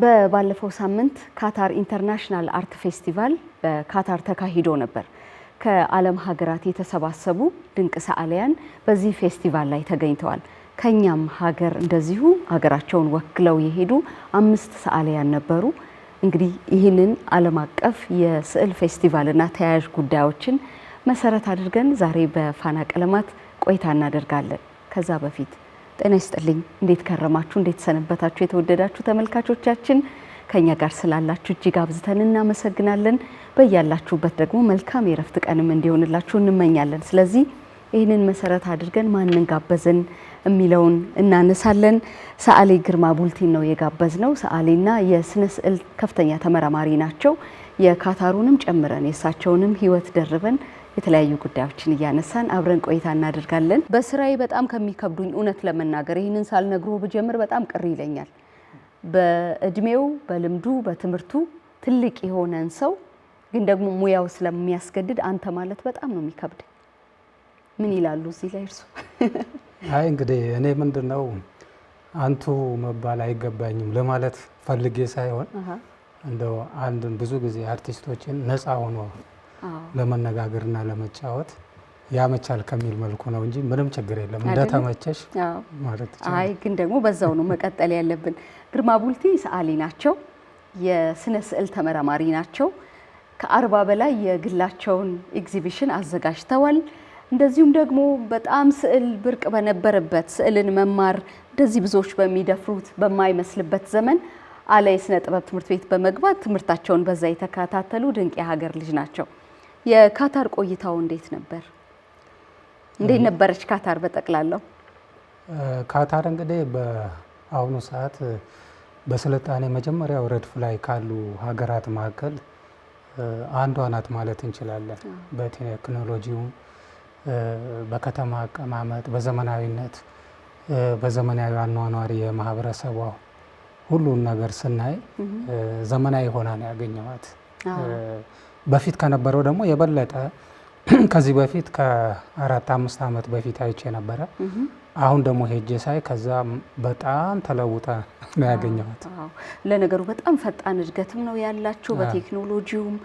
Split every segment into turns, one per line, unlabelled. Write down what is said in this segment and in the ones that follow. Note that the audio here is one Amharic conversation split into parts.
በባለፈው ሳምንት ካታር ኢንተርናሽናል አርት ፌስቲቫል በካታር ተካሂዶ ነበር። ከዓለም ሀገራት የተሰባሰቡ ድንቅ ሰዓሊያን በዚህ ፌስቲቫል ላይ ተገኝተዋል። ከኛም ሀገር እንደዚሁ ሀገራቸውን ወክለው የሄዱ 5 ሰዓሊያን ነበሩ። እንግዲህ ይህንን ዓለም አቀፍ የስዕል ፌስቲቫልና ተያያዥ ጉዳዮችን መሰረት አድርገን ዛሬ በፋና ቀለማት ቆይታ እናደርጋለን። ከዛ በፊት ጤና ይስጥልኝ፣ እንዴት ከረማችሁ? እንዴት ሰነበታችሁ? የተወደዳችሁ ተመልካቾቻችን ከኛ ጋር ስላላችሁ እጅግ አብዝተን እናመሰግናለን። በያላችሁበት ደግሞ መልካም የረፍት ቀንም እንዲሆንላችሁ እንመኛለን። ስለዚህ ይህንን መሰረት አድርገን ማንን ጋበዝን የሚለውን እናነሳለን። ሰዓሊ ግርማ ቡልቲን ነው የጋበዝነው። ሰዓሊና የስነ ስዕል ከፍተኛ ተመራማሪ ናቸው። የካታሩንም ጨምረን የእሳቸውንም ሕይወት ደርበን የተለያዩ ጉዳዮችን እያነሳን አብረን ቆይታ እናደርጋለን። በስራዬ በጣም ከሚከብዱኝ እውነት ለመናገር ይህንን ሳልነግሮ ብጀምር በጣም ቅር ይለኛል። በእድሜው በልምዱ በትምህርቱ ትልቅ የሆነን ሰው ግን ደግሞ ሙያው ስለሚያስገድድ አንተ ማለት በጣም ነው የሚከብድ። ምን ይላሉ እዚህ ላይ እርሱ?
አይ እንግዲህ እኔ ምንድነው አንቱ መባል አይገባኝም ለማለት ፈልጌ ሳይሆን እንደው አንድን ብዙ ጊዜ አርቲስቶችን ነፃ ሆኖ ለመነጋገርና ለመጫወት ያመቻል ከሚል መልኩ ነው እንጂ ምንም ችግር የለም። እንደተመቸሽ ማለት ይችላል።
አይ ግን ደግሞ በዛው ነው መቀጠል ያለብን። ግርማ ቡልቲ ሰዓሊ ናቸው፣ የስነ ስዕል ተመራማሪ ናቸው። ከ40 በላይ የግላቸውን ኤግዚቢሽን አዘጋጅተዋል። እንደዚሁም ደግሞ በጣም ስዕል ብርቅ በነበረበት ስዕልን መማር እንደዚህ ብዙዎች በሚደፍሩት በማይመስልበት ዘመን አለ የስነ ጥበብ ትምህርት ቤት በመግባት ትምህርታቸውን በዛ የተከታተሉ ድንቅ የሀገር ልጅ ናቸው። የካታር ቆይታው እንዴት ነበር? እንዴት ነበረች ካታር በጠቅላላው?
ካታር እንግዲህ በአሁኑ ሰዓት በስልጣኔ መጀመሪያው ረድፍ ላይ ካሉ ሀገራት መካከል አንዷ ናት ማለት እንችላለን። በቴክኖሎጂው፣ በከተማ አቀማመጥ፣ በዘመናዊነት፣ በዘመናዊ አኗኗሪ የማህበረሰቧ ሁሉን ነገር ስናይ ዘመናዊ ሆና ነው ያገኘዋት። በፊት ከነበረው ደግሞ የበለጠ ከዚህ በፊት ከ4-5 ዓመት በፊት አይቼ ነበረ። አሁን ደግሞ ሄጄ ሳይ ከዛ በጣም ተለውጣ ነው ያገኘዋት።
ለነገሩ በጣም ፈጣን እድገትም ነው ያላቸው በቴክኖሎጂውም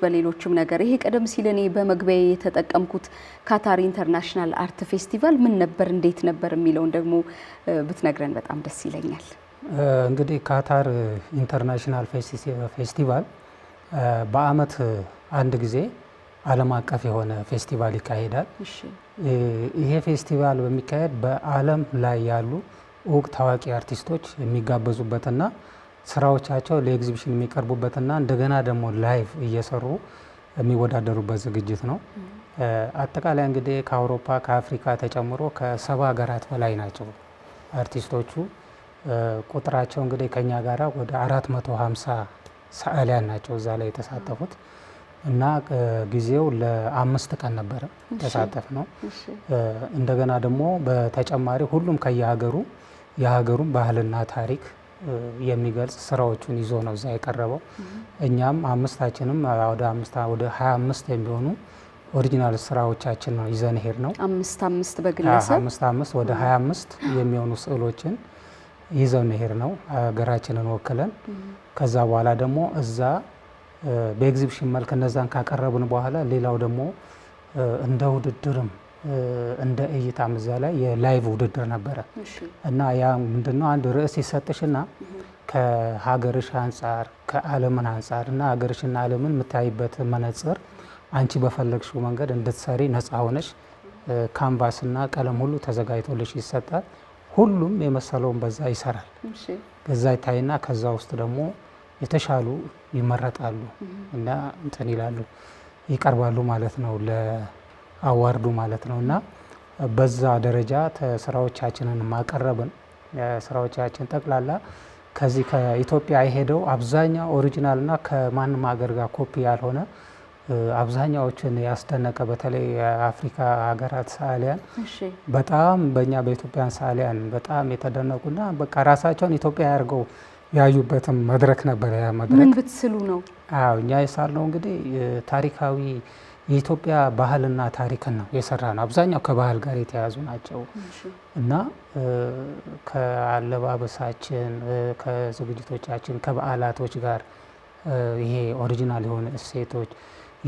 በሌሎችም ነገር። ይሄ ቀደም ሲል እኔ በመግቢያ የተጠቀምኩት ካታር ኢንተርናሽናል አርት ፌስቲቫል ምን ነበር እንዴት ነበር የሚለውን ደግሞ ብትነግረን በጣም ደስ ይለኛል።
እንግዲህ ካታር ኢንተርናሽናል ፌስቲቫል በአመት አንድ ጊዜ ዓለም አቀፍ የሆነ ፌስቲቫል ይካሄዳል። ይሄ ፌስቲቫል በሚካሄድ በዓለም ላይ ያሉ እውቅ ታዋቂ አርቲስቶች የሚጋበዙበትና ስራዎቻቸው ለኤግዚቢሽን የሚቀርቡበትና እንደገና ደግሞ ላይቭ እየሰሩ የሚወዳደሩበት ዝግጅት ነው። አጠቃላይ እንግዲህ ከአውሮፓ ከአፍሪካ ተጨምሮ ከ70 ሀገራት በላይ ናቸው አርቲስቶቹ። ቁጥራቸው እንግዲህ ከኛ ጋራ ወደ 450 ሰዓሊያን ናቸው እዛ ላይ የተሳተፉት እና ጊዜው ለ5 ቀን ነበረ ተሳተፍ ነው። እንደገና ደግሞ በተጨማሪ ሁሉም ከየሀገሩ የሀገሩን ባህልና ታሪክ የሚገልጽ ስራዎቹን ይዞ ነው እዛ የቀረበው። እኛም አምስታችንም ወደ 25 የሚሆኑ ኦሪጂናል ስራዎቻችን ነው ይዘን ሄድ ነው።
5 በግለሰብ
5 ወደ 25 የሚሆኑ ስዕሎችን ይዘን ሄድ ነው ሀገራችንን ወክለን። ከዛ በኋላ ደግሞ እዛ በኤግዚቢሽን መልክ እነዛን ካቀረብን በኋላ ሌላው ደግሞ እንደ ውድድርም እንደ እይታም እዛ ላይ የላይቭ ውድድር ነበረ እና ያ ምንድነው አንድ ርዕስ ይሰጥሽና ከሀገርሽ አንጻር ከዓለምን አንጻር እና ሀገርሽና ዓለምን የምታይበት መነጽር አንቺ በፈለግሽው መንገድ እንድትሰሪ ነፃ ሆነሽ ካንቫስና ቀለም ሁሉ ተዘጋጅቶልሽ ይሰጣል። ሁሉም የመሰለውን በዛ ይሰራል። ከዛ ይታይና ከዛ ውስጥ ደግሞ የተሻሉ ይመረጣሉ እና እንትን ይላሉ ይቀርባሉ ማለት ነው ለአዋርዱ ማለት ነው። እና በዛ ደረጃ ስራዎቻችንን ማቀረብን ስራዎቻችን ጠቅላላ ከዚህ ከኢትዮጵያ የሄደው አብዛኛው ኦሪጂናልና ከማንም ሀገር ጋር ኮፒ ያልሆነ አብዛኛዎችን ያስደነቀ በተለይ የአፍሪካ ሀገራት ሰዓሊያን በጣም በእኛ በኢትዮጵያን ሰዓሊያን በጣም የተደነቁና በቃ ራሳቸውን ኢትዮጵያ ያርገው ያዩበትም መድረክ ነበር። ያ መድረክ
ምን ብትስሉ ነው?
እኛ የሳልነው እንግዲህ ታሪካዊ የኢትዮጵያ ባህልና ታሪክን ነው የሰራ ነው። አብዛኛው ከባህል ጋር የተያዙ ናቸው እና ከአለባበሳችን፣ ከዝግጅቶቻችን፣ ከበዓላቶች ጋር ይሄ ኦሪጂናል የሆነ እሴቶች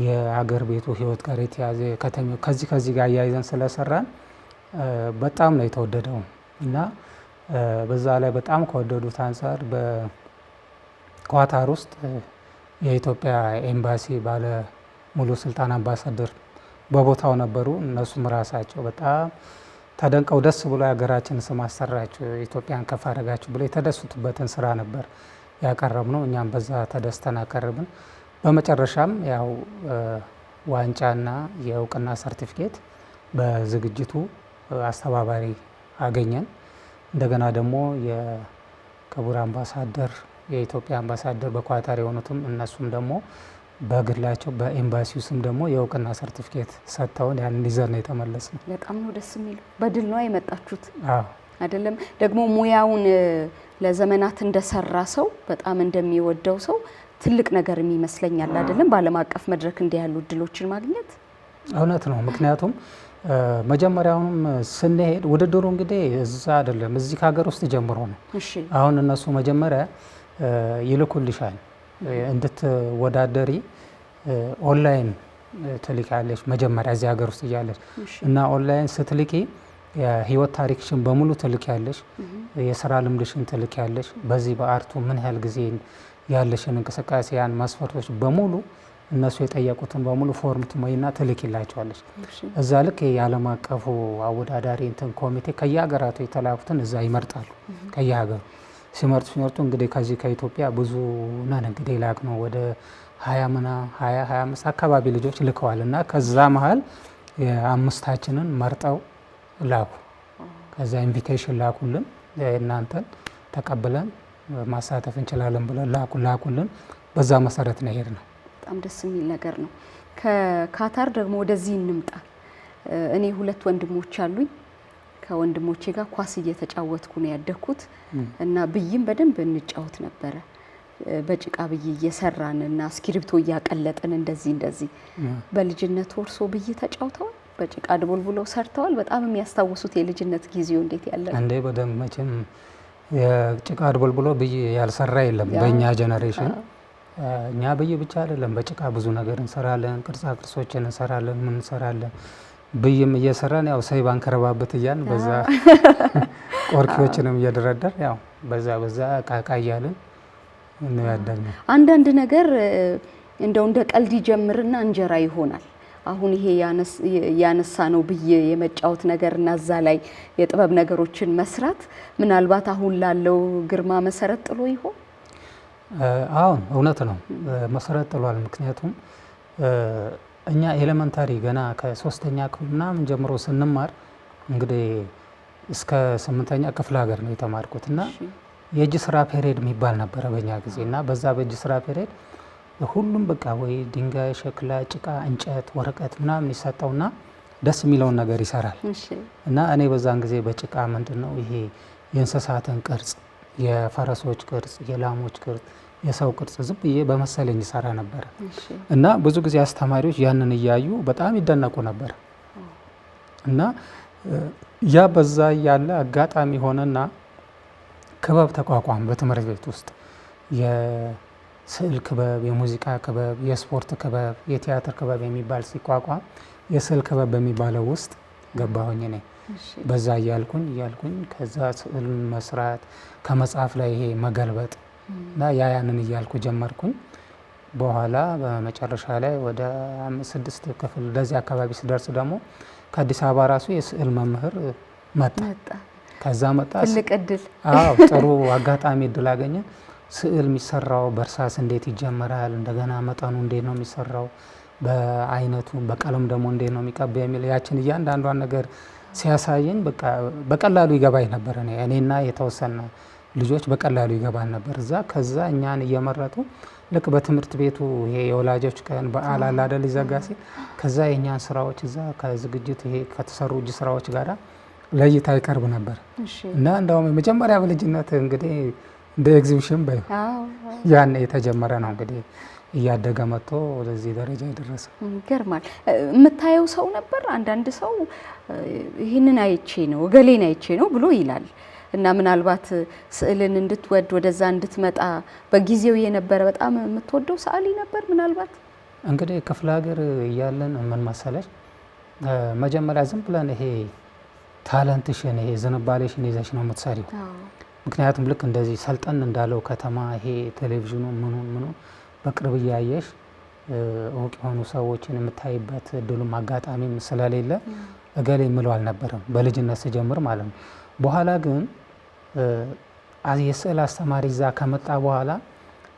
የአገር ቤቱ ህይወት ጋር የተያዘ ከተሜው ከዚህ ጋር እያይዘን ስለሰራን በጣም ነው የተወደደው እና በዛ ላይ በጣም ከወደዱት አንጻር በኳታር ውስጥ የኢትዮጵያ ኤምባሲ ባለ ሙሉ ስልጣን አምባሳደር በቦታው ነበሩ። እነሱም ራሳቸው በጣም ተደንቀው ደስ ብሎ የሀገራችን ስም አሰራችሁ፣ ኢትዮጵያን ከፍ አደረጋችሁ ብሎ የተደሱትበትን ስራ ነበር ያቀረብ ነው። እኛም በዛ ተደስተን አቀረብን። በመጨረሻም ያው ዋንጫና የእውቅና ሰርቲፊኬት በዝግጅቱ አስተባባሪ አገኘን። እንደገና ደግሞ የክቡር አምባሳደር የኢትዮጵያ አምባሳደር በኳታር የሆኑትም እነሱም ደግሞ በግላቸው በኤምባሲው ስም ደግሞ የእውቅና ሰርቲፊኬት ሰጥተውን ያንን ይዘን ነው የተመለስነው።
በጣም ነው ደስ የሚለው። በድል ነው የመጣችሁት አይደለም? ደግሞ ሙያውን ለዘመናት እንደሰራ ሰው በጣም እንደሚወደው ሰው ትልቅ ነገር ይመስለኛል አይደለም? በዓለም አቀፍ መድረክ እንዲህ ያሉ እድሎችን ማግኘት
እውነት ነው። ምክንያቱም መጀመሪያውንም ስንሄድ ውድድሩ እንግዲህ እዛ አይደለም እዚህ ከሀገር ውስጥ ጀምሮ ነው። አሁን እነሱ መጀመሪያ ይልኩልሻል እንድትወዳደሪ ኦንላይን ትልኪያለሽ መጀመሪያ እዚህ ሀገር ውስጥ እያለሽ እና ኦንላይን ስትልኪ የህይወት ታሪክሽን በሙሉ ትልኪያለሽ፣ የስራ ልምድሽን ትልኪያለሽ፣ በዚህ በአርቱ ምን ያህል ጊዜ ያለሽን እንቅስቃሴ ያን መስፈርቶች በሙሉ እነሱ የጠየቁትን በሙሉ ፎርም ትሞይና ትልኪላቸዋለሽ። እዛ ልክ የዓለም አቀፉ አወዳዳሪ እንትን ኮሚቴ ከየሀገራቱ የተላኩትን እዛ ይመርጣሉ። ከየሀገሩ ሲመርጡ እንግዲህ ከዚህ ከኢትዮጵያ ብዙ ነን እንግዲህ ላክ ነው ወደ 25 አካባቢ ልጆች ልከዋል እና ከዛ መሀል የአምስታችንን መርጠው ላኩ። ከዛ ኢንቪቴሽን ላኩልን፣ እናንተን ተቀብለን ማሳተፍ እንችላለን ብለን ላኩልን። በዛ መሰረት ነው ሄድ ነው።
በጣም ደስ የሚል ነገር ነው። ከካታር ደግሞ ወደዚህ እንምጣ። እኔ ሁለት ወንድሞች አሉኝ። ከወንድሞቼ ጋር ኳስ እየተጫወትኩ ነው ያደኩት እና ብይም በደንብ እንጫወት ነበረ። በጭቃ ብይ እየሰራን እና እስክሪብቶ እያቀለጥን እንደዚህ በልጅነት ወርሶ ብይ ተጫውተዋል። በጭቃ ድቦልቡለው ሰርተዋል። በጣም የሚያስታውሱት የልጅነት ጊዜው እንዴት ያለ ነው?
እንዴ በደንብ መቼም የጭቃ ድቦልቡሎ ብይ ያልሰራ የለም በእኛ ጀነሬሽን። እኛ ብይ ብቻ አይደለም በጭቃ ብዙ ነገር እንሰራለን፣ ቅርጻ ቅርጾችን እንሰራለን፣ ምን እንሰራለን። ብይም እየሰራን ያው ሰይብ አንከረባበት እያን በዛ ቆርኪዎችንም እየደረደር ያው በዛ ቃቃ እያልን ነው ያደግነው።
አንዳንድ ነገር እንደው እንደ ቀልድ ይጀምርና እንጀራ ይሆናል። አሁን ይሄ ያነሳ ነው ብዬ የመጫወት ነገር እና እዛ ላይ የጥበብ ነገሮችን መስራት ምናልባት አሁን ላለው ግርማ መሰረት ጥሎ ይሆን?
አሁን እውነት ነው መሰረት ጥሏል። ምክንያቱም እኛ ኤሌመንታሪ ገና ከ3ኛ ክፍል ምናምን ጀምሮ ስንማር እንግዲህ እስከ 8ኛ ክፍለ ሀገር ነው የተማርኩት እና የእጅ ስራ ፔሬድ የሚባል ነበረ በእኛ ጊዜ እና በዛ በእጅ ስራ ፔሬድ ሁሉም በቃ ወይ ድንጋይ፣ ሸክላ፣ ጭቃ፣ እንጨት፣ ወረቀት ምናምን ይሰጠውና ደስ የሚለውን ነገር ይሰራል እና እኔ በዛን ጊዜ በጭቃ ምንድን ነው ይሄ የእንስሳትን ቅርጽ፣ የፈረሶች ቅርጽ፣ የላሞች ቅርጽ፣ የሰው ቅርጽ ዝም ብዬ በመሰለኝ ይሰራ ነበረ እና ብዙ ጊዜ አስተማሪዎች ያንን እያዩ በጣም ይደነቁ ነበር እና ያ በዛ ያለ አጋጣሚ ሆነና ክበብ ተቋቋም በትምህርት ቤት ውስጥ የስዕል ክበብ፣ የሙዚቃ ክበብ፣ የስፖርት ክበብ፣ የቲያትር ክበብ የሚባል ሲቋቋም የስዕል ክበብ በሚባለው ውስጥ ገባሁኝ እኔ። በዛ እያልኩኝ ከዛ ስዕል መስራት ከመጽሐፍ ላይ ይሄ መገልበጥ እና ያንን እያልኩ ጀመርኩኝ። በኋላ በመጨረሻ ላይ ወደ 5-6 ክፍል ለዚህ አካባቢ ስደርስ ደግሞ ከአዲስ አበባ ራሱ የስዕል መምህር መጣ። ከዛ መጣ
ትልቅ እድል።
አዎ ጥሩ አጋጣሚ እድል አገኘን። ስዕል የሚሰራው በእርሳስ እንዴት ይጀመራል፣ እንደገና መጠኑ እንዴት ነው የሚሰራው፣ በአይነቱ በቀለም ደግሞ እንዴት ነው የሚቀባ የሚል ያችን እያንዳንዷን ነገር ሲያሳየኝ በቃ በቀላሉ ይገባኝ ነበር። እኔና የተወሰነ ልጆች በቀላሉ ይገባን ነበር እዛ። ከዛ እኛን እየመረጡ ልክ በትምህርት ቤቱ ይሄ የወላጆች ቀን በዓል አለ አይደል ይዘጋ ሲል ከዛ የእኛን ስራዎች እዛ ከዝግጅት ይሄ ከተሰሩ እጅ ስራዎች ጋር ለእይታ ይቀርብ ነበር እና እንደውም የመጀመሪያ በልጅነት እንግዲህ እንደ ኤግዚቢሽን ያን የተጀመረ ነው እንግዲህ እያደገ መጥቶ ወደዚህ ደረጃ የደረሰ።
ይገርማል። የምታየው ሰው ነበር? አንዳንድ ሰው ይህንን አይቼ ነው እገሌን አይቼ ነው ብሎ ይላል እና ምናልባት ስዕልን እንድትወድ ወደዛ እንድትመጣ በጊዜው የነበረ በጣም የምትወደው ሰዓሊ ነበር? ምናልባት
እንግዲህ ክፍለ ሀገር እያለን ምን መሰለሽ መጀመሪያ ዝም ብለን ይሄ ታለንትሽን ይሄ ዝንባሌሽን ይዘሽ ነው የምትሰሪው። ምክንያቱም ልክ እንደዚህ ሰልጠን እንዳለው ከተማ ይሄ ቴሌቪዥኑ ምኑ በቅርብ እያየሽ እውቅ የሆኑ ሰዎችን የምታይበት እድሉም አጋጣሚም ስለሌለ እገሌ የምለው አልነበረም በልጅነት ስጀምር ማለት ነው። በኋላ ግን የስዕል አስተማሪ እዛ ከመጣ በኋላ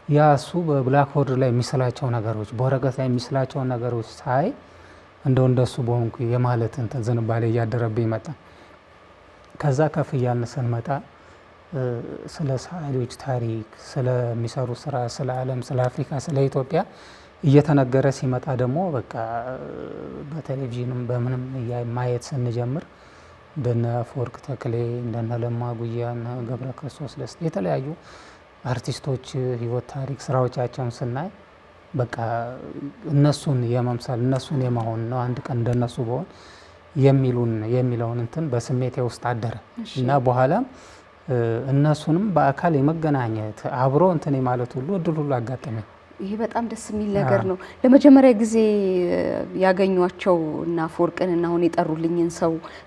ያ እሱ በብላክቦርድ ላይ የሚስላቸው ነገሮች በወረቀት ላይ የሚስላቸውን ነገሮች ሳይ እንደሱ በሆንኩ የማለት እንትን ዝንባሌ እያደረብኝ መጣ። ከዛ ከፍ እያልን ስንመጣ ስለ ሰዓሊዎች ታሪክ፣ ስለሚሰሩ ስራ፣ ስለ ዓለም፣ ስለ አፍሪካ፣ ስለ ኢትዮጵያ እየተነገረ ሲመጣ ደግሞ በቃ በቴሌቪዥንም በምንም ማየት ስንጀምር እንደነ አፈወርቅ ተክሌ፣ እንደነ ለማ ጉያ፣ እነ ገብረ ክርስቶስ ደስታ የተለያዩ አርቲስቶች ህይወት ታሪክ ስራዎቻቸውን ስናይ በቃ እነሱን የመምሰል እነሱን የመሆን ነው አንድ ቀን እንደነሱ በሆን የሚለውን እንትን በስሜቴ ውስጥ አደረ እና በኋላም እነሱንም በአካል የመገናኘት አብሮ እንትን ማለት ሁሉ እድል ሁሉ አጋጠመኝ።
ይሄ በጣም ደስ የሚል ነገር ነው። ለመጀመሪያ ጊዜ ያገኟቸው እና አፈወርቅን እና አሁን የጠሩልኝን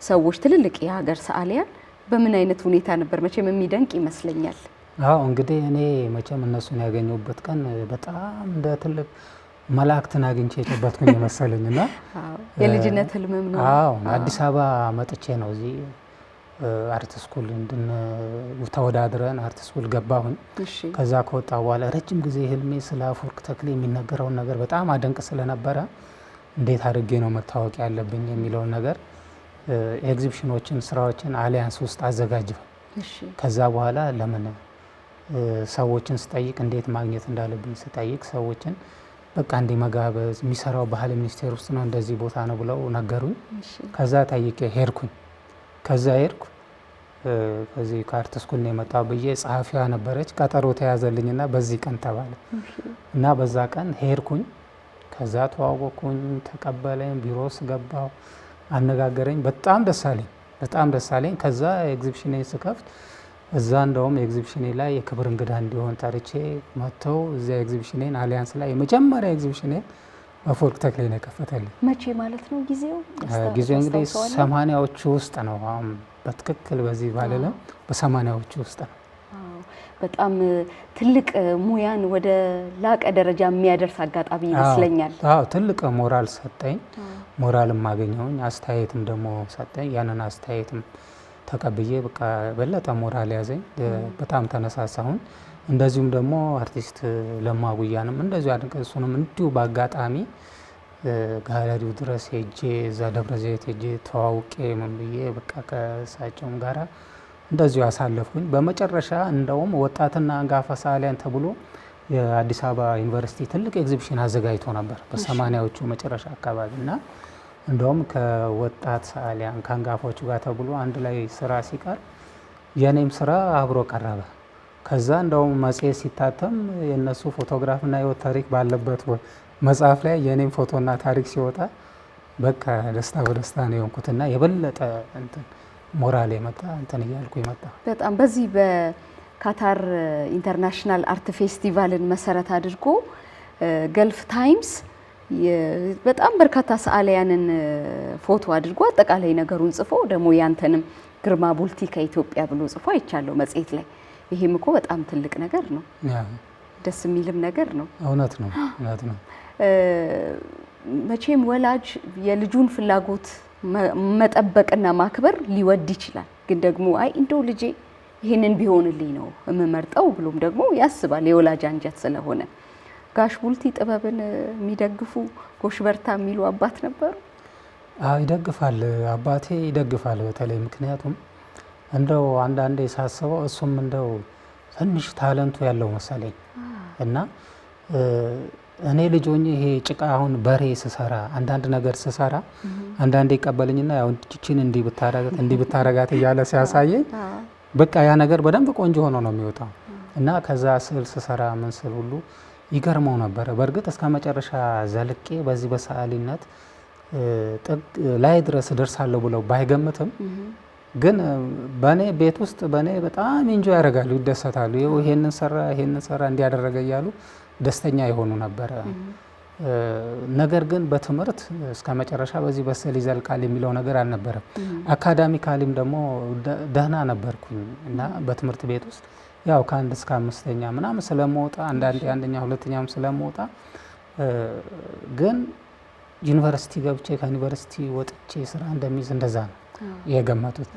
ሰዎች ትልልቅ የሀገር ሰዓሊያን በምን አይነት ሁኔታ ነበር? መቼም የሚደንቅ ይመስለኛል።
አዎ እንግዲህ እኔ መቼም እነሱን ያገኘሁበት ቀን በጣም እንደ ትልቅ መላእክትን አግኝቼ የጨበጥኩኝ መሰለኝና
የልጅነት ህልምም ነው።
አዎ አዲስ አበባ መጥቼ ነው እዚህ አርት ስኩል ተወዳድረን አርት ስኩል ገባሁኝ። ከዛ ከወጣ በኋላ ረጅም ጊዜ ህልሜ ስለ አፈወርቅ ተክሌ የሚነገረውን ነገር በጣም አደንቅ ስለነበረ እንዴት አድርጌ ነው መታወቅ ያለብኝ የሚለውን ነገር ኤግዚቢሽኖችን፣ ስራዎችን አሊያንስ ውስጥ አዘጋጀሁ። ከዛ በኋላ ለምን ሰዎችን ስጠይቅ እንዴት ማግኘት እንዳለብኝ ስጠይቅ ሰዎችን በቃ እንዲ መጋበዝ የሚሰራው ባህል ሚኒስቴር ውስጥ ነው እንደዚህ ቦታ ነው ብለው ነገሩኝ። ከዛ ጠይቄ ሄድኩኝ። ከዛ ሄድኩ ከዚህ ከአርት ስኩል ነው የመጣው ብዬ ጸሐፊዋ ነበረች ቀጠሮ ተያዘልኝና በዚህ ቀን ተባለ እና በዛ ቀን ሄድኩኝ። ከዛ ተዋወቅኩኝ፣ ተቀበለኝ፣ ቢሮ ውስጥ ገባሁ፣ አነጋገረኝ። በጣም ደስ አለኝ። ከዛ ኤግዚቢሽኔን ስከፍት እዛ እንደውም ኤግዚቢሽኔ ላይ የክብር እንግዳ እንዲሆን ጠርቼ መጥተው እዚያ ኤግዚቢሽኔን አሊያንስ ላይ የመጀመሪያ ኤግዚቢሽኔን አፈወርቅ ተክሌ ነው የከፈተልኝ።
መቼ ማለት ነው ጊዜው?
እንግዲህ 80ዎቹ ውስጥ ነው። አሁን በትክክል በዚህ ባለለም በ80ዎቹ ውስጥ ነው።
በጣም ትልቅ ሙያን ወደ ላቀ ደረጃ የሚያደርስ አጋጣሚ ይመስለኛል።
አዎ ትልቅ ሞራል ሰጠኝ። ሞራልም አገኘሁኝ፣ አስተያየትም ደግሞ ሰጠኝ። ያንን አስተያየትም ተቀብዬ በቃ በለጠ ሞራል ያዘኝ። በጣም ተነሳሳሁኝ። እንደዚሁም ደግሞ አርቲስት ለማ ጉያንም እንደዚሁ አድንቀ እሱንም እንዲሁ በአጋጣሚ ጋለሪው ድረስ ሄጄ እዛ ደብረ ዘይት ሄጄ ተዋውቄ ምን ብዬ በቃ ከእሳቸውም ጋራ እንደዚሁ አሳለፍኩኝ። በመጨረሻ እንደውም ወጣትና አንጋፋ ሰዓሊያን ተብሎ የአዲስ አበባ ዩኒቨርሲቲ ትልቅ ኤግዚቢሽን አዘጋጅቶ ነበር በ80ዎቹ መጨረሻ አካባቢ እና እንደውም ከወጣት ሰዓሊያን ከአንጋፎቹ ጋር ተብሎ አንድ ላይ ስራ ሲቀር የኔም ስራ አብሮ ቀረበ። ከዛ እንደውም መጽሔት ሲታተም የነሱ ፎቶግራፍና የህይወት ታሪክ ባለበት መጽሐፍ ላይ የኔም ፎቶና ታሪክ ሲወጣ በቃ ደስታ በደስታ ነው የሆንኩትና የበለጠ እንትን ሞራል የመጣ እንትን እያልኩ ይመጣ።
በጣም በዚህ በካታር ኢንተርናሽናል አርት ፌስቲቫልን መሰረት አድርጎ ገልፍ ታይምስ በጣም በርካታ ሰዓሊያንን ፎቶ አድርጎ አጠቃላይ ነገሩን ጽፎ ደግሞ ያንተንም ግርማ ቡልቲ ከኢትዮጵያ ብሎ ጽፎ አይቻለሁ መጽሔት ላይ። ይሄም እኮ በጣም ትልቅ ነገር ነው፣ ደስ የሚልም ነገር ነው።
እውነት ነው።
መቼም ወላጅ የልጁን ፍላጎት መጠበቅና ማክበር ሊወድ ይችላል። ግን ደግሞ አይ እንደው ልጄ ይሄንን ቢሆንልኝ ነው የምመርጠው ብሎም ደግሞ ያስባል። የወላጅ አንጀት ስለሆነ ጋሽ ቡልቲ ጥበብን የሚደግፉ ጎሽ በርታ የሚሉ አባት ነበሩ።
ይደግፋል፣ አባቴ ይደግፋል በተለይ ምክንያቱም እንደው አንዳንዴ ሳስበው እሱም እንደው ትንሽ ታለንቱ ያለው መሰለኝ እና እኔ ልጅ ሆኜ ይሄ ጭቃ አሁን በሬ ስሰራ አንዳንድ ነገር ስሰራ አንዳንዴ ይቀበልኝና ያው እቺን እንዲህ ብታረጋት እያለ ሲያሳየኝ በቃ ያ ነገር በደንብ ቆንጆ ሆኖ ነው የሚወጣው እና ከዛ ስዕል ስሰራ ምን ስል ሁሉ ይገርመው ነበረ። በእርግጥ እስከ መጨረሻ ዘልቄ በዚህ በሰዓሊነት ጥግ ላይ ድረስ ደርሳለሁ ብለው ባይገምትም ግን በእኔ ቤት ውስጥ በእኔ በጣም ኢንጆይ ያደርጋሉ፣ ይደሰታሉ። ይሄንን ሰራ እንዲያደረገ እያሉ ደስተኛ የሆኑ ነበረ። ነገር ግን በትምህርት እስከ መጨረሻ በዚህ በስዕል ይዘልቃል የሚለው ነገር አልነበረም። አካዳሚካሊም ደግሞ ደህና ነበርኩኝ እና በትምህርት ቤት ውስጥ ያው ከ1 እስከ 5ኛ ምናምን ስለመውጣ አንዳንዴ 1ኛ 2ኛም ስለመውጣ ግን ዩኒቨርሲቲ ገብቼ ከዩኒቨርሲቲ ወጥቼ ስራ እንደሚይዝ እንደዛ ነው የገመቱት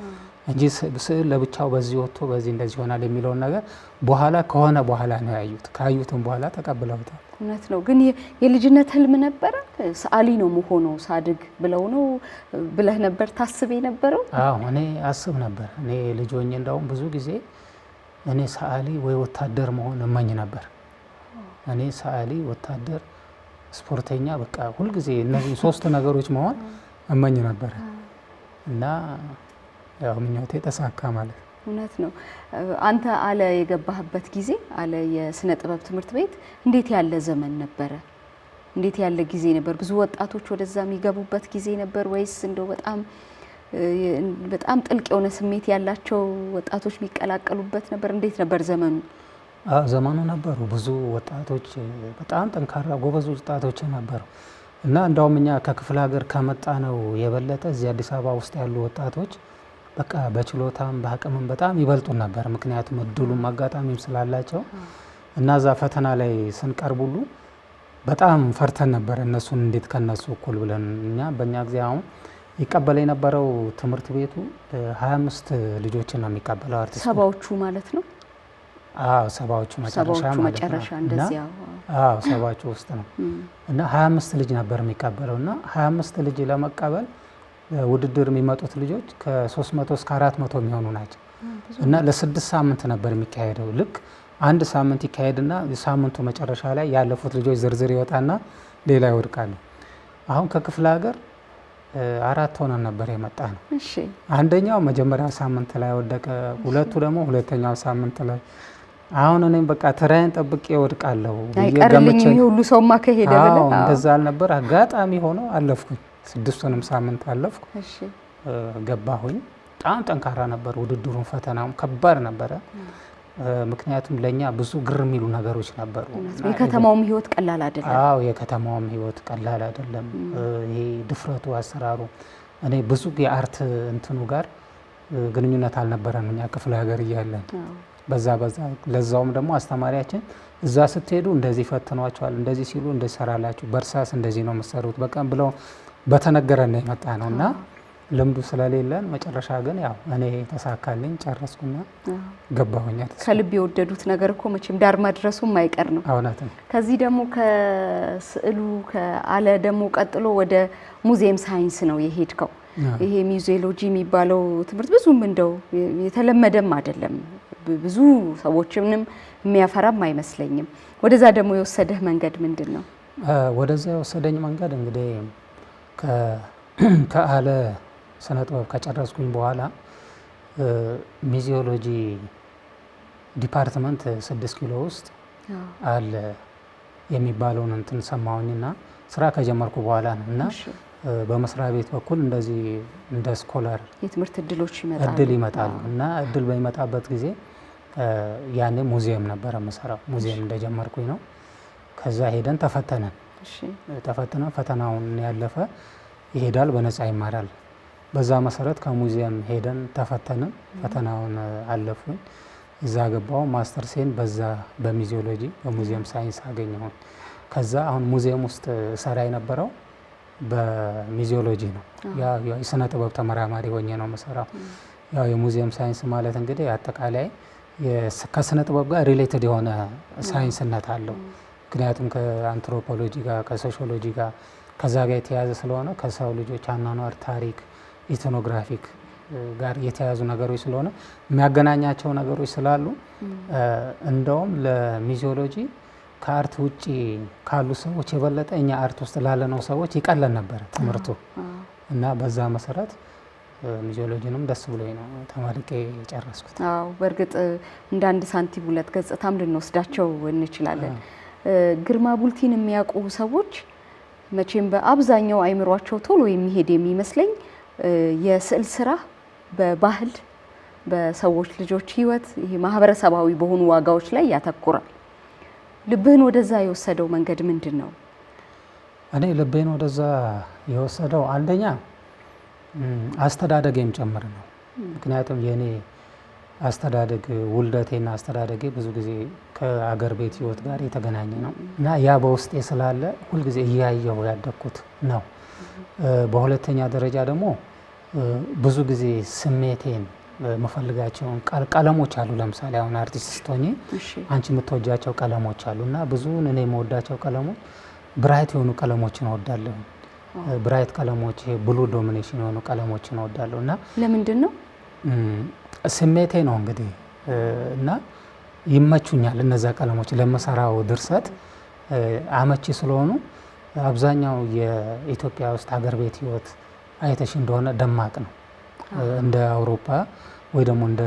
እንጂ ስዕል ለብቻው በዚህ ወጥቶ በዚህ እንደዚህ ይሆናል የሚለውን ነገር በኋላ ነው ያዩት። ካዩትም በኋላ ተቀብለውታል።
እውነት ነው። ግን የልጅነት ህልም ነበረ ሰዓሊ ነው መሆነው ሳድግ ብለህ ነበር ታስብ የነበረው?
አዎ እኔ አስብ ነበር። እኔ ልጅ ሆኜ እንደውም ብዙ ጊዜ እኔ ሰዓሊ ወይ ወታደር መሆን እመኝ ነበር። እኔ ሰዓሊ፣ ወታደር፣ ስፖርተኛ በቃ ሁልጊዜ እነዚህ 3 ነገሮች መሆን እመኝ ነበር እና ያው ምኞቴ ተሳካ ማለት ነው።
እውነት ነው። አንተ አለ የገባህበት ጊዜ አለ የስነ ጥበብ ትምህርት ቤት እንዴት ያለ ዘመን ነበረ? እንዴት ያለ ጊዜ ነበር? ብዙ ወጣቶች ወደዛ የሚገቡበት ጊዜ ነበር ወይስ እንደው በጣም ጥልቅ የሆነ ስሜት ያላቸው ወጣቶች የሚቀላቀሉበት ነበር? እንዴት ነበር ዘመኑ?
ዘመኑ ነበሩ ብዙ ወጣቶች፣ በጣም ጠንካራ ጎበዝ ወጣቶች ነበሩ እና እንዳውም እኛ ከክፍለ ሀገር ከመጣ ነው የበለጠ እዚህ አዲስ አበባ ውስጥ ያሉ ወጣቶች በቃ በችሎታም በአቅምም በጣም ይበልጡን ነበር። ምክንያቱም እድሉም አጋጣሚም ስላላቸው እና እዛ ፈተና ላይ ስንቀርቡሉ በጣም ፈርተን ነበር እነሱን እንዴት ከነሱ እኩል ብለን። እኛ በእኛ ጊዜ አሁን ይቀበል የነበረው ትምህርት ቤቱ 25 ልጆችን ነው የሚቀበለው። አርቲስት
ሰባዎቹ ማለት ነው።
አዎ ሰባዎቹ መጨረሻ
እንደዚህ
አዎ ሰባዎቹ ውስጥ ነው እና 25 ልጅ ነበር የሚቀበለው እና 25 ልጅ ለመቀበል ውድድር የሚመጡት ልጆች ከ300 እስከ 400 የሚሆኑ ናቸው እና ለ6 ሳምንት ነበር የሚካሄደው። ልክ አንድ ሳምንት ይካሄድና የሳምንቱ መጨረሻ ላይ ያለፉት ልጆች ዝርዝር ይወጣና ሌላ ይወድቃሉ። አሁን ከክፍለ ሀገር 4 ሆነን ነበር የመጣ ነው።
እሺ
አንደኛው መጀመሪያው ሳምንት ላይ ወደቀ፣ ሁለቱ ደግሞ ሁለተኛው ሳምንት ላይ። አሁን እኔም በቃ ተራዬን ጠብቄ ወድቃለሁ
አይቀርልኝ ሁሉ ሰውማ ከሄደ ብለ
እንደዛ አልነበር። አጋጣሚ ሆኖ አለፍኩኝ። 6ቱንም ሳምንት አለፍኩ።
እሺ
ገባሁኝ። በጣም ጠንካራ ነበር ውድድሩን፣ ፈተናውም ከባድ ነበረ። ምክንያቱም ለኛ ብዙ ግር የሚሉ ነገሮች ነበሩ።
የከተማውም ህይወት ቀላል አይደለም።
አዎ የከተማውም ህይወት ቀላል አይደለም። ይሄ ድፍረቱ፣ አሰራሩ እኔ ብዙ የአርት እንትኑ ጋር ግንኙነት አልነበረን እኛ ክፍለ ሀገር እያለን። በዛ ለዛውም ደግሞ አስተማሪያችን እዛ ስትሄዱ እንደዚህ ፈትኗቸዋል፣ እንደዚህ ሲሉ እንደዚህ ሰራላችሁ፣ በእርሳስ እንደዚህ ነው የምትሰሩት በቀን ብለው በተነገረን ነው የመጣ ነው እና ልምዱ ስለሌለን መጨረሻ ግን ያው እኔ ተሳካልኝ፣ ጨረስኩና ገባሁኛል።
ከልብ የወደዱት ነገር እኮ መቼም ዳር ማድረሱም አይቀር ነው።
እውነት ነው።
ከዚህ ደግሞ ከስዕሉ ከአለ ደግሞ ቀጥሎ ወደ ሙዚየም ሳይንስ ነው የሄድከው። ይሄ ሚውዚዮሎጂ የሚባለው ትምህርት ብዙም እንደው የተለመደም አይደለም፣ ብዙ ሰዎችንም የሚያፈራም አይመስለኝም። ወደዛ ደግሞ የወሰደህ መንገድ ምንድን ነው?
ወደዛ የወሰደኝ መንገድ እንግዲህ ከአለ ስነ ጥበብ ከጨረስኩኝ በኋላ ሚዚዮሎጂ ዲፓርትመንት 6 ኪሎ ውስጥ አለ የሚባለውን እንትን ሰማሁኝና ስራ ከጀመርኩ በኋላ ነው እና በመስሪያ ቤት በኩል እንደዚህ እንደ ስኮላር
የትምህርት እድል ይመጣሉ
እና እድል በሚመጣበት ጊዜ ያኔ ሙዚየም ነበረ መሰራው። ሙዚየም እንደጀመርኩኝ ነው። ከዛ ሄደን ተፈተነን። ተፈትነን ፈተናውን ያለፈ ይሄዳል፣ በነፃ ይማራል። በዛ መሰረት ከሙዚየም ሄደን ተፈተንን፣ ፈተናውን አለፉኝ። እዛ ገባው። ማስተርሴን በዛ በሚዚዮሎጂ በሙዚየም ሳይንስ አገኘሁኝ። ከዛ አሁን ሙዚየም ውስጥ ሰራ የነበረው በሚዚዮሎጂ ነው። ያው የስነ ጥበብ ተመራማሪ ሆኜ ነው መሰራው። ያው የሙዚየም ሳይንስ ማለት እንግዲህ አጠቃላይ ከስነ ጥበብ ጋር ሪሌትድ የሆነ ሳይንስነት አለው። ምክንያቱም ከአንትሮፖሎጂ ጋር ከሶሺዮሎጂ ጋር ከዛ ጋር የተያያዘ ስለሆነ ከሰው ልጆች አኗኗር፣ ታሪክ፣ ኢትኖግራፊክ ጋር የተያያዙ ነገሮች ስለሆነ የሚያገናኛቸው ነገሮች ስላሉ እንደውም ለሚዚዮሎጂ ከአርት ውጪ ካሉ ሰዎች የበለጠ እኛ አርት ውስጥ ላለነው ሰዎች ይቀለን ነበር ትምህርቱ እና በዛ መሰረት ሚዚዮሎጂንም ደስ ብሎኝ ነው ተመርቄ የጨረስኩት።
አዎ በእርግጥ እንደ አንድ ሳንቲም ሁለት ገጽታም ልንወስዳቸው እንችላለን። ግርማ ቡልቲን የሚያውቁ ሰዎች መቼም በአብዛኛው አይምሯቸው ቶሎ የሚሄድ የሚመስለኝ የስዕል ስራ በባህል በሰዎች ልጆች ህይወት ይሄ ማህበረሰባዊ በሆኑ ዋጋዎች ላይ ያተኩራል። ልብህን ወደዛ የወሰደው መንገድ ምንድን ነው?
እኔ ልቤን ወደዛ የወሰደው አንደኛ አስተዳደጌም ጭምር ነው። ምክንያቱም የኔ አስተዳደግ ውልደቴና አስተዳደጌ ብዙ ጊዜ ከአገር ቤት ህይወት ጋር የተገናኘ ነው እና ያ በውስጤ ስላለ ሁልጊዜ እያየሁ ያደግኩት ነው። በሁለተኛ ደረጃ ደግሞ ብዙ ብዙ ጊዜ ስሜቴን መፈልጋቸውን ቀለሞች አሉ። ለምሳሌ አሁን አርቲስት ስትሆኚ አንቺ የምትወጃቸው ቀለሞች አሉ እና ብዙውን እኔ የምወዳቸው ቀለሞች ብራይት የሆኑ ቀለሞችን እወዳለሁ። ብራይት ቀለሞች ብሉ ዶሚኔሽን የሆኑ ቀለሞችን እወዳለሁ እና
ለምንድን ነው
ስሜቴ ነው እንግዲህ እና ይመቹኛል እነዛ ቀለሞች ለመሰራው ድርሰት አመቺ ስለሆኑ አብዛኛው የኢትዮጵያ ውስጥ ሀገር ቤት ህይወት አይተሽ እንደሆነ ደማቅ ነው። እንደ አውሮፓ ወይ ደግሞ እንደ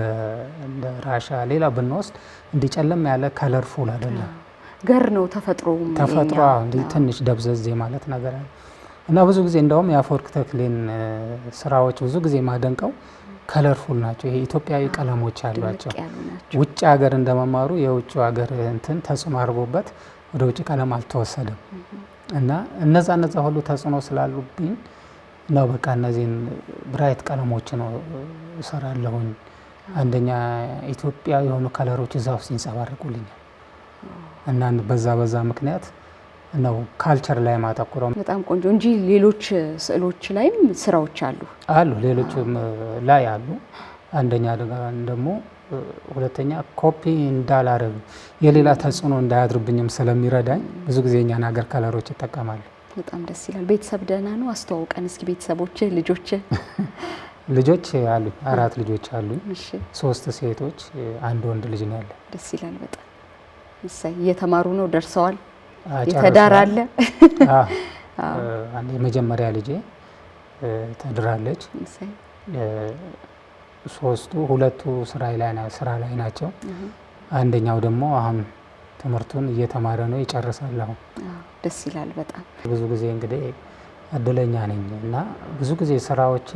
ራሻ ሌላ ብንወስድ እንዲጨለም ያለ ከለርፉል አይደለም።
ገር ነው ተፈጥሮ
እንዲ ትንሽ ደብዘዝ ማለት ነገር አለ እና ብዙ ጊዜ እንደውም የአፈወርቅ ተክሌን ስራዎች ብዙ ጊዜ ማደንቀው ከለርፉል ናቸው። ይሄ ኢትዮጵያዊ ቀለሞች አሏቸው። ውጭ ሀገር እንደመማሩ የውጭ ሀገር እንትን ተጽዕኖ አድርጎበት ወደ ውጭ ቀለም አልተወሰደም እና እነዛ ሁሉ ተጽዕኖ ስላሉብኝ ነው በቃ እነዚህን ብራይት ቀለሞች ነው እሰራለሁኝ። አንደኛ ኢትዮጵያዊ የሆኑ ከለሮች እዛ ውስጥ ይንጸባረቁልኛል እና በዛ ምክንያት ነው ካልቸር ላይ ማተኩረው።
በጣም ቆንጆ እንጂ ሌሎች ስዕሎች ላይም ስራዎች አሉ
ሌሎችም ላይ አሉ። አንደኛ ደግሞ ሁለተኛ ኮፒ እንዳላረግ የሌላ ተጽዕኖ እንዳያድርብኝም ስለሚረዳኝ ብዙ ጊዜ እኛን ሀገር ከለሮች ይጠቀማሉ።
በጣም ደስ ይላል። ቤተሰብ ደህና ነው? አስተዋውቀን እስኪ ቤተሰቦች።
ልጆች አሉ 4 ልጆች አሉ። 3 ሴቶች 1 ወንድ ልጅ ነው ያለ።
ደስ ይላል በጣም። እየተማሩ ነው? ደርሰዋል? የተዳር አለ?
የመጀመሪያ ልጄ ተድራለች። ሁለቱ ስራ ላይ ናቸው። አንደኛው ደግሞ አሁን ትምህርቱን እየተማረ ነው፣ ይጨርሳል አሁን።
ደስ ይላል በጣም። ብዙ
ጊዜ እንግዲህ እድለኛ ነኝ እና ብዙ ጊዜ ስራዎቼ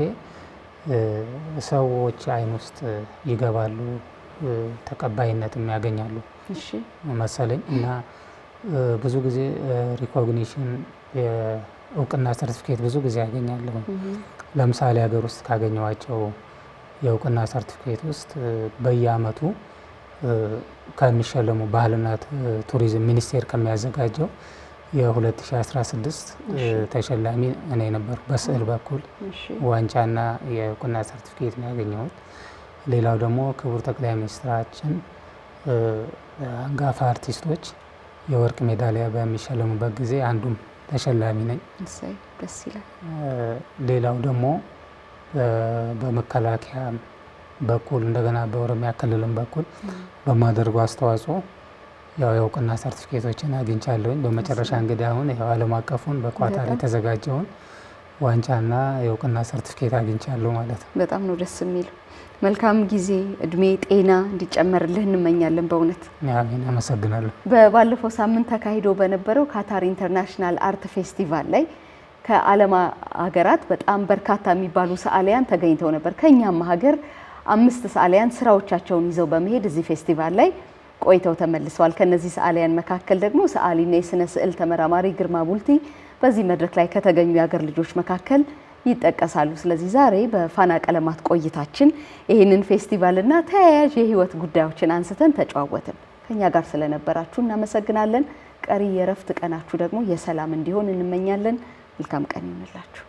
ሰዎች አይን ውስጥ ይገባሉ፣ ተቀባይነትም ያገኛሉ መሰለኝ እና ብዙ ጊዜ ሪኮግኒሽን የእውቅና ሰርቲፊኬት ብዙ ጊዜ ያገኛለሁ። ለምሳሌ ሀገር ውስጥ ካገኘዋቸው የእውቅና ሰርቲፊኬት ውስጥ በየአመቱ ከሚሸለሙ ባህልና ቱሪዝም ሚኒስቴር ከሚያዘጋጀው የ2016 ተሸላሚ እኔ ነበር። በስዕል በኩል ዋንጫና የእውቅና ሰርቲፊኬት ነው ያገኘሁት። ሌላው ደግሞ ክቡር ጠቅላይ ሚኒስትራችን አንጋፋ አርቲስቶች የወርቅ ሜዳሊያ በሚሸለሙበት ጊዜ አንዱም ተሸላሚ ነኝ።
ደስ ይላል።
ሌላው ደግሞ በመከላከያ በኩል እንደገና በኦሮሚያ ክልልም በኩል በማደርገው አስተዋጽኦ የእውቅና ሰርቲፊኬቶችን አግኝቻለሁኝ። በመጨረሻ እንግዲህ አሁን ዓለም አቀፉን በኳታር የተዘጋጀውን ዋንጫና የእውቅና ሰርቲፊኬት አግኝቻለሁ ማለት ነው።
በጣም ነው ደስ የሚለው። መልካም ጊዜ፣ እድሜ፣ ጤና እንዲጨመርልህ እንመኛለን። በእውነት
አሜን። አመሰግናለሁ።
በባለፈው ሳምንት ተካሂዶ በነበረው ካታር ኢንተርናሽናል አርት ፌስቲቫል ላይ ከዓለም ሀገራት በጣም በርካታ የሚባሉ ሰዓሊያን ተገኝተው ነበር። ከኛም ሀገር 5 ሰዓሊያን ስራዎቻቸውን ይዘው በመሄድ እዚህ ፌስቲቫል ላይ ቆይተው ተመልሰዋል። ከነዚህ ሰዓሊያን መካከል ደግሞ ሰዓሊና የስነ ስዕል ተመራማሪ ግርማ ቡልቲ በዚህ መድረክ ላይ ከተገኙ የሀገር ልጆች መካከል ይጠቀሳሉ። ስለዚህ ዛሬ በፋና ቀለማት ቆይታችን ይህንን ፌስቲቫልና ተያያዥ የህይወት ጉዳዮችን አንስተን ተጨዋወትን። ከኛ ጋር ስለነበራችሁ እናመሰግናለን። ቀሪ የረፍት ቀናችሁ ደግሞ የሰላም እንዲሆን እንመኛለን። መልካም ቀን ይሁንላችሁ።